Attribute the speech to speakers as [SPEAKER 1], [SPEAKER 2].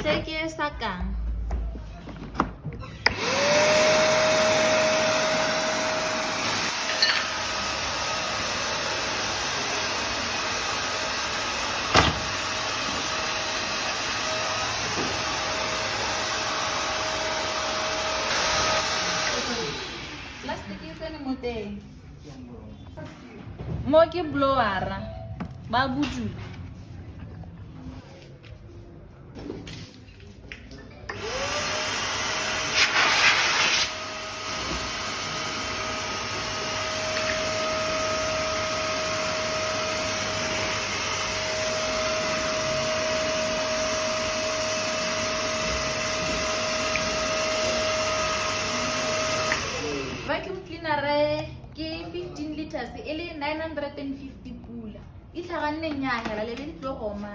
[SPEAKER 1] tle ke sa kang plastic e tsene mo teng mo ke blowera ba butula vacuum cleaner ke 15 liters e le 950 pula e tlhaganneng ya hela le be di tlo goma